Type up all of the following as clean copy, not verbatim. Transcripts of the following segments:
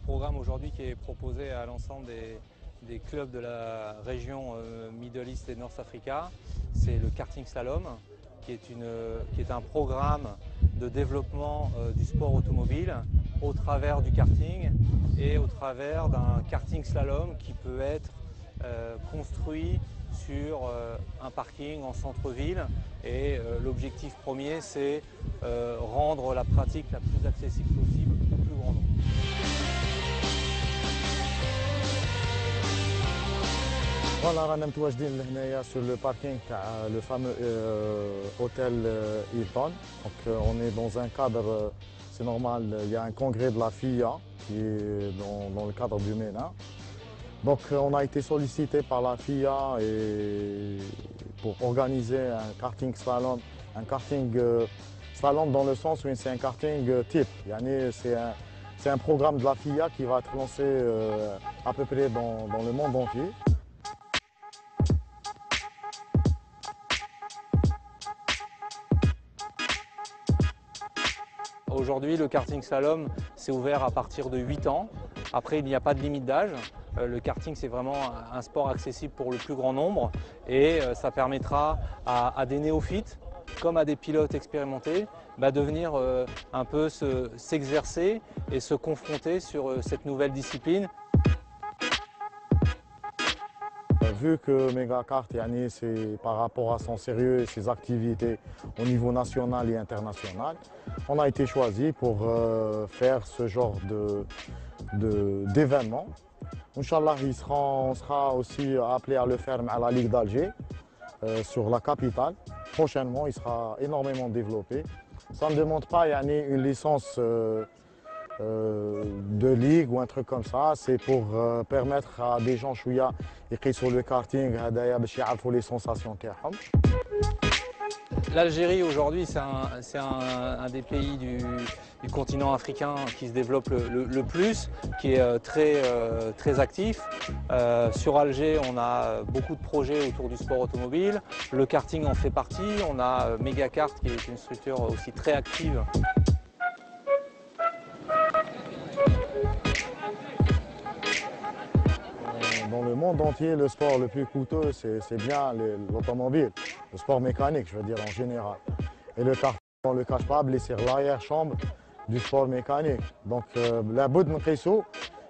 programme aujourd'hui qui est proposé à l'ensemble des clubs de la région Middle East et North Africa, c'est le karting slalom, qui est un programme de développement du sport automobile au travers du karting et au travers d'un karting slalom qui peut être construit sur un parking en centre-ville. Et l'objectif premier, c'est rendre la pratique la plus accessible possible au plus grand nombre. Voilà, رانا متواجدين لهنايا sur le parking تاع le fameux hôtel Hilton. Donc on est dans un cadre, c'est normal, il y a un congrès de la FIA qui est dans le cadre du MENA. Donc on a été sollicité par la FIA pour organiser un karting slalom, slalom dans le sens où c'est un karting type. C'est un programme de la FIA qui va être lancé à peu près dans le monde entier. Aujourd'hui, le karting slalom, c'est ouvert à partir de 8 ans. Après, il n'y a pas de limite d'âge. Le karting, c'est vraiment un sport accessible pour le plus grand nombre et ça permettra à des néophytes, comme à des pilotes expérimentés, de venir un peu s'exercer et se confronter sur cette nouvelle discipline. Vu que Megakart, c'est par rapport à son sérieux et ses activités au niveau national et international, on a été choisi pour faire ce genre d'événement. Inch'Allah, on sera aussi appelé à le faire à la Ligue d'Alger, sur la capitale. Prochainement, il sera énormément développé. Ça ne demande pas une licence de ligue ou un truc comme ça, c'est pour permettre à des gens chouïa qui sur le karting les sensations. L'Algérie aujourd'hui, c'est un des pays du continent africain qui se développe le plus, qui est très actif. Sur Alger, on a beaucoup de projets autour du sport automobile. Le karting en fait partie. On a Megakart qui est une structure aussi très active. Dans le monde entier, le sport le plus coûteux, c'est bien l'automobile, le sport mécanique, je veux dire en général. Et le karting, on ne le cache pas, c'est l'arrière-chambre du sport mécanique. Donc, لابد نقيسوا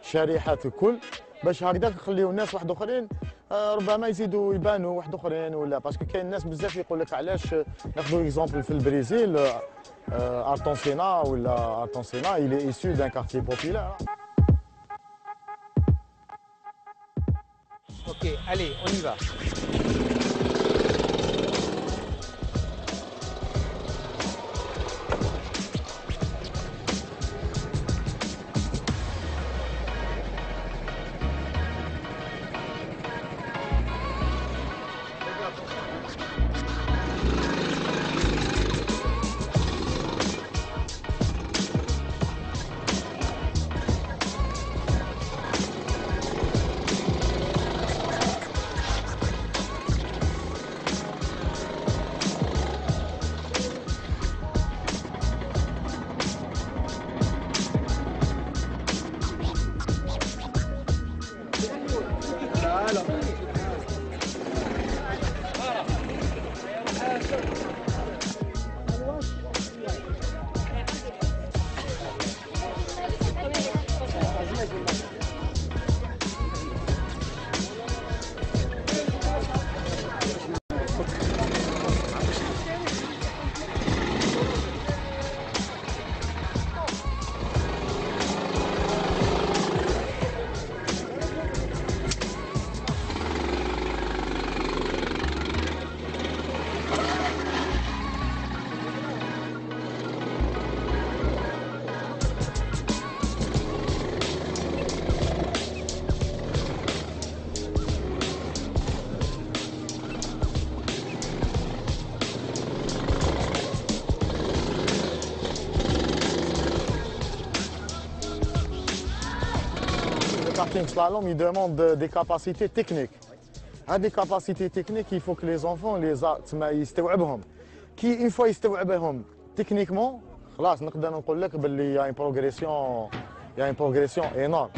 شريحة الكل باش هكذاك نخليو الناس واحد اخرين ربما يزيدوا يبانوا واحد اخرين ولا باسكو كاين الناس بزاف يقول لك علاش ناخذوا اكزومبل في البرازيل Ayrton Senna, il est issu d'un quartier populaire. Ok, allez, on y va. Le karting slalom, il demande des capacités techniques. Des capacités techniques, il faut que les enfants يستوعبهم. Une fois يستوعبهم techniquement, خلاص نقدر نقول لك باللي y a une progression il y a une progression énorme.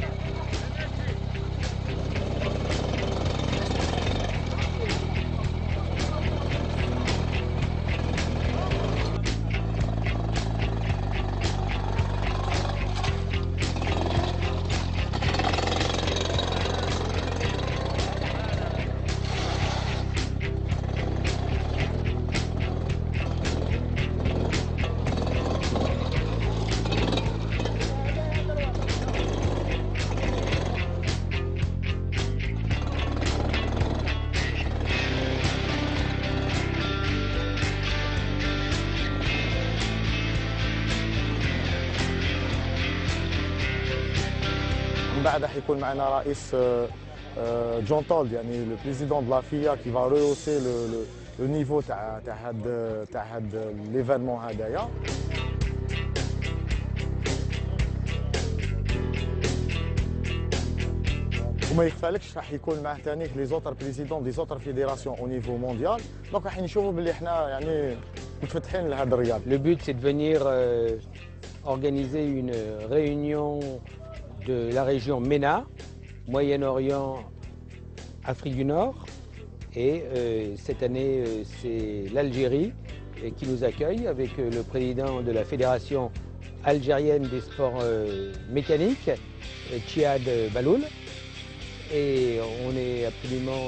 من بعد حيكون معنا رئيس جون تولد يعني le président de la FIA qui va rehausser le niveau تاع هاد l'événement هدايا. وما يخفالكش راح يكون معاه ثاني لي زوتر بريزيدون دي زوتر فيديراسيون او نيفو مونديال، دونك راح نشوفوا باللي احنا يعني متفتحين لهذا الرياض. Le but c'est de venir organiser une réunion de la région MENA, Moyen-Orient, Afrique du Nord. Et cette année, c'est l'Algérie qui nous accueille avec le président de la Fédération algérienne des sports mécaniques, Tchiad Baloul. Et on est absolument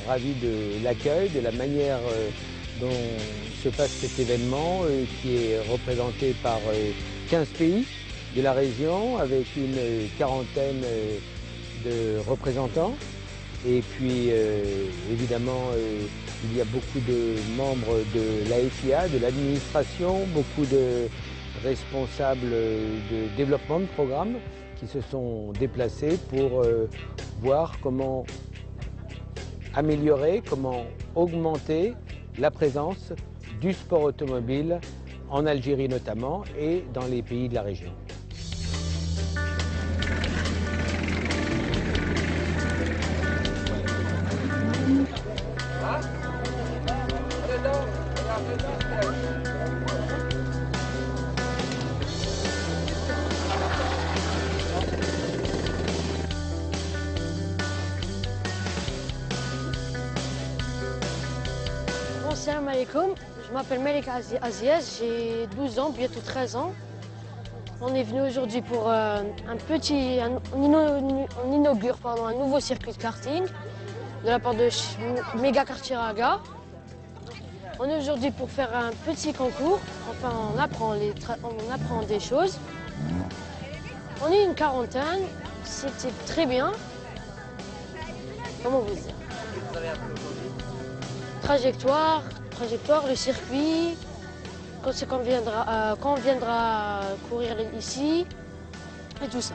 ravis de l'accueil, de la manière dont se passe cet événement qui est représenté par 15 pays de la région avec une quarantaine de représentants. Et puis évidemment il y a beaucoup de membres de la FIA, de l'administration, beaucoup de responsables de développement de programmes qui se sont déplacés pour voir comment améliorer, comment augmenter la présence du sport automobile en Algérie notamment et dans les pays de la région. Salam alaikum, je m'appelle Melik Aziez, j'ai 12 ans, bientôt 13 ans. On est venu aujourd'hui pour on inaugure un nouveau circuit de karting de la part de Mega Kartiraga. On est aujourd'hui pour faire un petit concours, enfin on apprend des choses. On est une quarantaine, c'était très bien. Comment vous dire? Trajectoire, le circuit, quand on viendra courir ici, et tout ça.